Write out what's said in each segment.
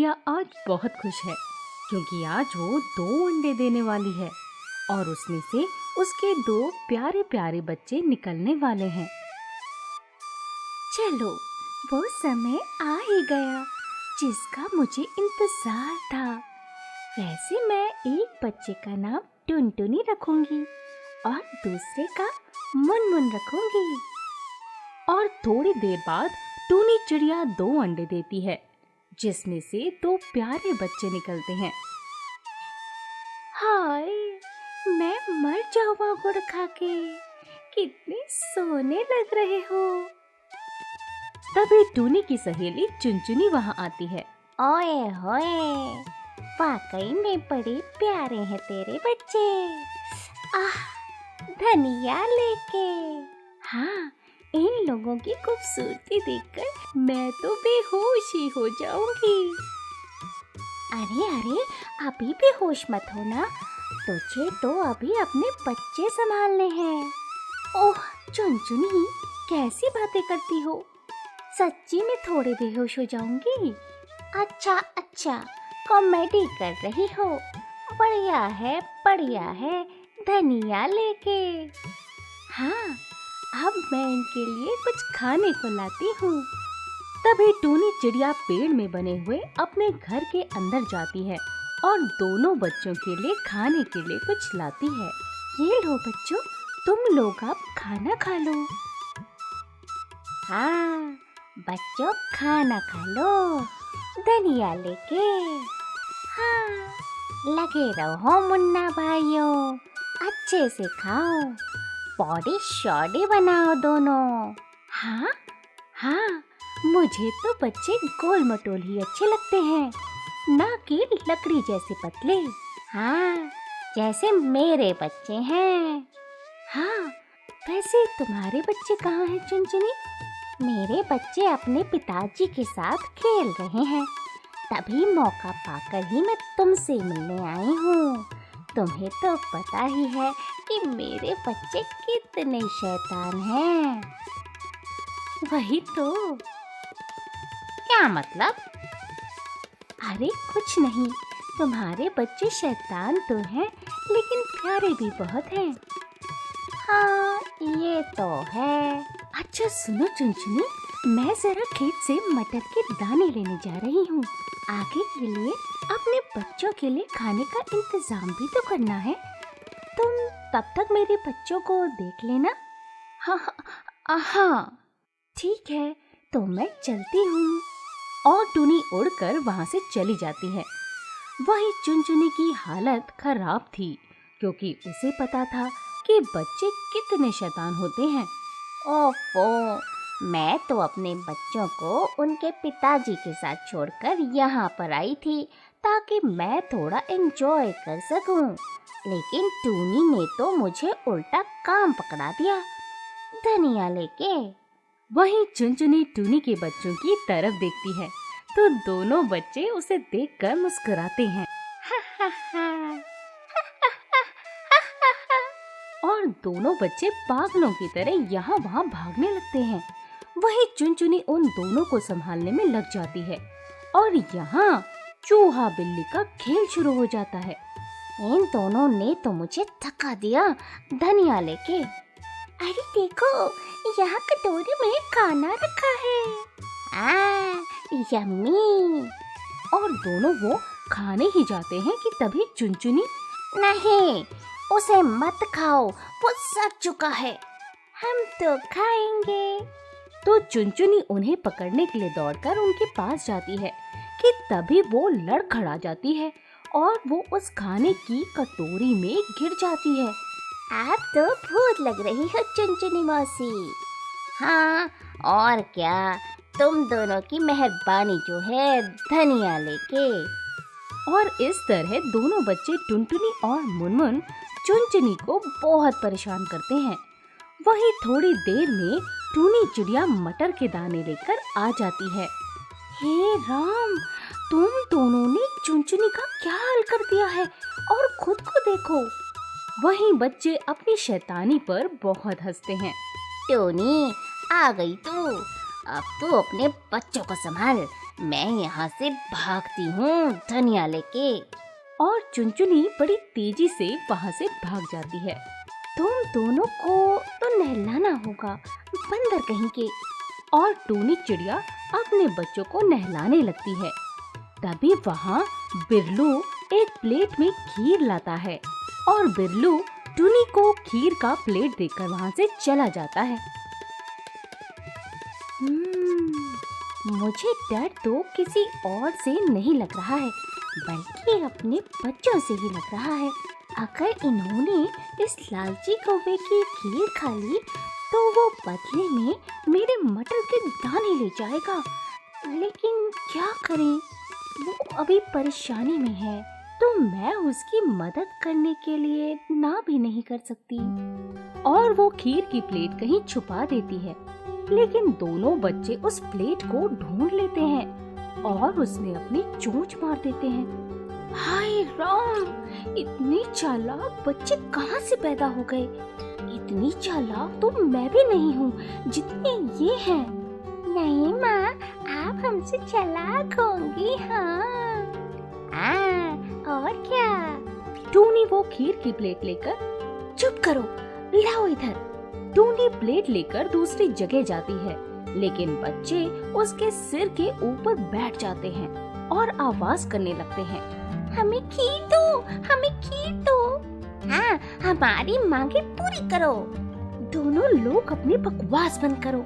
चिड़िया आज बहुत खुश है क्योंकि आज वो 2 अंडे देने वाली है और उसमें से उसके 2 प्यारे प्यारे बच्चे निकलने वाले हैं। चलो, वो समय आ ही गया जिसका मुझे इंतजार था। वैसे मैं एक बच्चे का नाम टुनटुनी रखूंगी और दूसरे का मुनमुन रखूंगी। और थोड़ी देर बाद टूनी चिड़िया 2 अंडे देती है जिसमें से 2 प्यारे बच्चे निकलते हैं। हाय, मैं मर जाऊंगा गुड़ खा के। कितने सोने लग रहे हो। तभी टूनी की सहेली चुनचुनी वहाँ आती है। ओए होए, वाकई में बड़े प्यारे हैं तेरे बच्चे। आह, धनिया लेके। हाँ, इन लोगों की खूबसूरती देखकर मैं तो बेहोश ही हो जाऊंगी। अरे अरे, अभी बेहोश मत होना, तुझे तो अभी अपने बच्चे संभालने हैं। ओह चुनचुनी, कैसी बातें करती हो। सच्ची में थोड़े बेहोश हो जाऊंगी। अच्छा, कॉमेडी कर रही हो। बढ़िया है, धनिया लेके। हाँ, अब मैं इनके लिए कुछ खाने को लाती हूँ। तभी टूनी चिड़िया पेड़ में बने हुए अपने घर के अंदर जाती है और दोनों बच्चों के लिए खाने के लिए कुछ लाती है। ये लो बच्चों, तुम लोग अब खाना खा लो। हाँ बच्चों, खाना खा लो, धनिया लेके। हाँ, लगे रहो मुन्ना भाइयों, अच्छे से खाओ, बॉडी शॉडी बनाओ दोनों। हाँ, मुझे तो बच्चे गोल मटोल ही अच्छे लगते हैं, ना कि लकड़ी जैसे पतले। हाँ, जैसे मेरे बच्चे हैं। हाँ, वैसे तुम्हारे बच्चे कहाँ हैं चुनचुनी? मेरे बच्चे अपने पिताजी के साथ खेल रहे हैं, तभी मौका पाकर ही मैं तुमसे मिलने आई हूँ। तुम्हें तो पता ही है कि मेरे बच्चे कितने शैतान हैं। वही तो। क्या मतलब? अरे कुछ नहीं, तुम्हारे बच्चे शैतान तो हैं लेकिन प्यारे भी बहुत हैं। हाँ, ये तो है। अच्छा सुनो चुनचुनी, मैं जरा खेत से मटर के दाने लेने जा रही हूँ। आगे के लिए अपने बच्चों के लिए खाने का इंतजाम भी तो करना है। तुम तब तक मेरे बच्चों को देख लेना। हाँ, ठीक है, तो मैं चलती हूँ। और टूनी उड़कर वहाँ से चली जाती है। वहीं चुनचुनी की हालत खराब थी क्योंकि उसे पता था कि बच्चे कितने शैतान होते हैं। ओफो, मैं तो अपने बच्चों को उनके पिताजी के साथ छोड़कर यहाँ पर आई थी ताकि मैं थोड़ा एंजॉय कर सकूं। लेकिन टूनी ने तो मुझे उल्टा काम पकड़ा दिया, धनिया लेके। वहीं चुनचुनी टूनी के बच्चों की तरफ देखती है तो दोनों बच्चे उसे देखकर मुस्कुराते हैं और दोनों बच्चे पागलों की तरह यहाँ वहाँ भागने लगते हैं। वहीं चुनचुनी उन दोनों को संभालने में लग जाती है और यहाँ चूहा बिल्ली का खेल शुरू हो जाता है। इन दोनों ने तो मुझे थका दिया, धनिया लेके। अरे देखो, यहाँ कटोरे में खाना रखा है। यम्मी। और दोनों वो खाने ही जाते हैं कि तभी चुनचुनी, नहीं, उसे मत खाओ, वो सड़ चुका है, हम तो खाएंगे। तो चुनचुनी उन्हें पकड़ने के लिए दौड़कर उनके पास जाती है कि तभी वो लड़खड़ा जाती है और वो उस खाने की कटोरी में गिर जाती है। आप तो भूत लग रही हो चुनचुनी मौसी। हाँ, और क्या, तुम दोनों की मेहरबानी जो है, धनिया लेके। और इस तरह दोनों बच्चे टुनटुनी और मुनमुन चुनचुनी को बहुत परेशान करते हैं। वहीं थोड़ी देर में टूनी चिड़िया मटर के दाने लेकर आ जाती है। हे राम, तुम दोनों ने चुनचुनी का क्या हाल कर दिया है, और खुद को देखो। वहीं बच्चे अपनी शैतानी पर बहुत हंसते हैं। टोनी, आ गई तू, अब तो अपने बच्चों को संभाल, मैं यहाँ से भागती हूँ धनिया लेके। और चुनचुनी बड़ी तेजी से वहाँ से भाग जाती है। तुम दोनों को तो नहलाना होगा, बंदर कहीं के। और टूनी चिड़िया अपने बच्चों को नहलाने लगती है। तभी वहाँ बिरलू एक प्लेट में खीर लाता है और बिरलू टूनी को खीर का प्लेट देकर वहाँ से चला जाता है। मुझे डर तो किसी और से नहीं लग रहा है, बल्कि अपने बच्चों से ही लग रहा है। अगर इन्होंने इस लालची कौवे की खीर खा ली तो वो बदले में मेरे मटर के दाने ले जाएगा। लेकिन क्या करें, वो अभी परेशानी में है, तो मैं उसकी मदद करने के लिए ना भी नहीं कर सकती। और वो खीर की प्लेट कहीं छुपा देती है। लेकिन दोनों बच्चे उस प्लेट को ढूंढ लेते हैं और उसमें अपनी चोंच मार देते हैं। हाय राम, इतने चालाक बच्चे कहाँ से पैदा हो गए? इतनी चालाक तो मैं भी नहीं हूँ जितने ये हैं। नहीं माँ, आप हमसे चालाक होंगी। हाँ और क्या? टूनी वो खीर की प्लेट लेकर, चुप करो, लाओ इधर। टूनी प्लेट लेकर दूसरी जगह जाती है, लेकिन बच्चे उसके सिर के ऊपर बैठ जाते हैं और आवाज करने लगते हैं, हमें खीर दो, हमें खीर दो। हाँ, हमारी मांगे पूरी करो। दोनों लोग अपनी बकवास बंद करो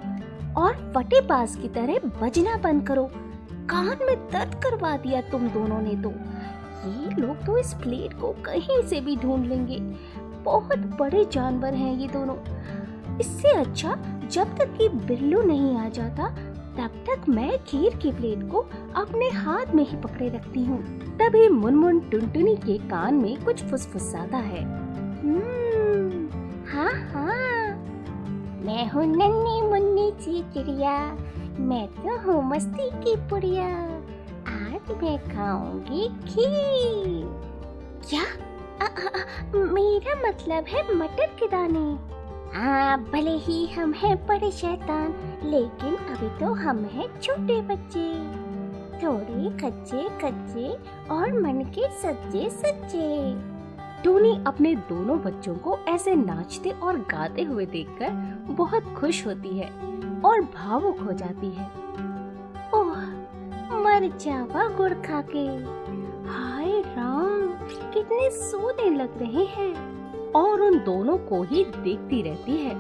और फटेबाज की तरह बजना बंद करो। कान में दर्द करवा दिया तुम दोनों ने तो। ये लोग तो इस प्लेट को कहीं से भी ढूंढ लेंगे। बहुत बड़े जानवर हैं ये दोनों। इससे अच्छा जब तक कि बिल्लू नहीं आ जाता तब तक मैं खीर की प्लेट को अपने हाथ में ही पकड़े रखती हूँ। तभी मुनमुन टुनटुनी के कान में कुछ फुसफुसाता है। हाँ हाँ, मैं हूँ नन्ही मुन्नी सी चिड़िया, मैं तो हूँ मस्ती की पुड़िया, आज मैं खाऊंगी खीर। क्या? मेरा मतलब है मटर के दाने। हाँ, भले ही हम हैं बड़े शैतान, लेकिन अभी तो हम हैं छोटे बच्चे, थोड़े कच्चे कच्चे और मन के सच्चे सच्चे। टूनी अपने दोनों बच्चों को ऐसे नाचते और गाते हुए देखकर बहुत खुश होती है और भावुक हो जाती है। ओह, मर जावा गुड़ खा के। हाय राम, कितने सोने लग रहे हैं। और उन दोनों को ही देखती रहती है।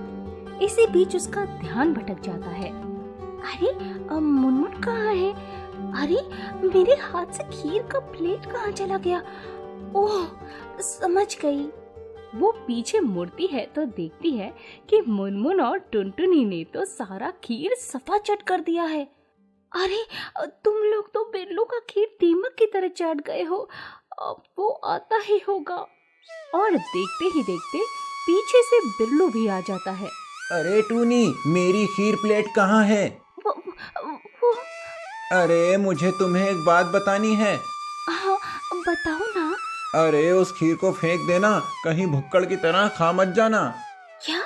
इसी बीच उसका ध्यान भटक जाता है। अरे मुनमुन कहाँ है? अरे मेरे हाथ से खीर का प्लेट कहाँ चला गया? ओह, समझ गई। वो पीछे मुड़ती है तो देखती है कि मुनमुन और टुनटुनी ने तो सारा खीर सफा चट कर दिया है। अरे तुम लोग तो बिल्लू का खीर दीमक की तरह चाट गए हो। अब वो आता ही होगा। और देखते ही देखते पीछे से बिरलू भी आ जाता है। अरे टूनी, मेरी खीर प्लेट कहाँ है? वो अरे मुझे तुम्हें एक बात बतानी है। हाँ, बताओ ना। अरे उस खीर को फेंक देना, कहीं भुक्कड़ की तरह खा मत जाना। क्या?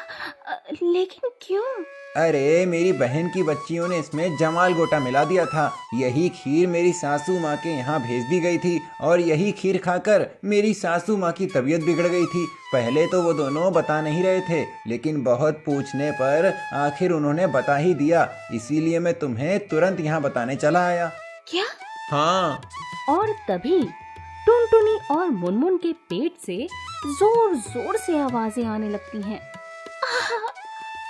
लेकिन क्यों? अरे मेरी बहन की बच्चियों ने इसमें जमाल गोटा मिला दिया था। यही खीर मेरी सासू माँ के यहाँ भेज दी गई थी और यही खीर खाकर मेरी सासू माँ की तबीयत बिगड़ गई थी। पहले तो वो दोनों बता नहीं रहे थे, लेकिन बहुत पूछने पर आखिर उन्होंने बता ही दिया। इसीलिए मैं तुम्हें तुरंत यहाँ बताने चला आया। क्या? हाँ। और तभी टुनटुनी और मुनमुन के पेट से जोर जोर से आवाजें आने लगती हैं।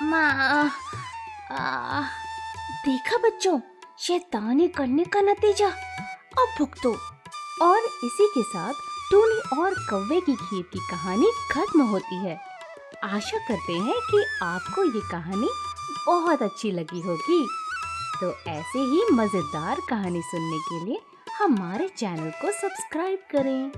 माँ, देखा बच्चों, शैतानी करने का नतीजा। अब भुगतो। और इसी के साथ टूनी और कौवे की खीर की कहानी खत्म होती है। आशा करते हैं कि आपको ये कहानी बहुत अच्छी लगी होगी। तो ऐसे ही मजेदार कहानी सुनने के लिए हमारे चैनल को सब्सक्राइब करें।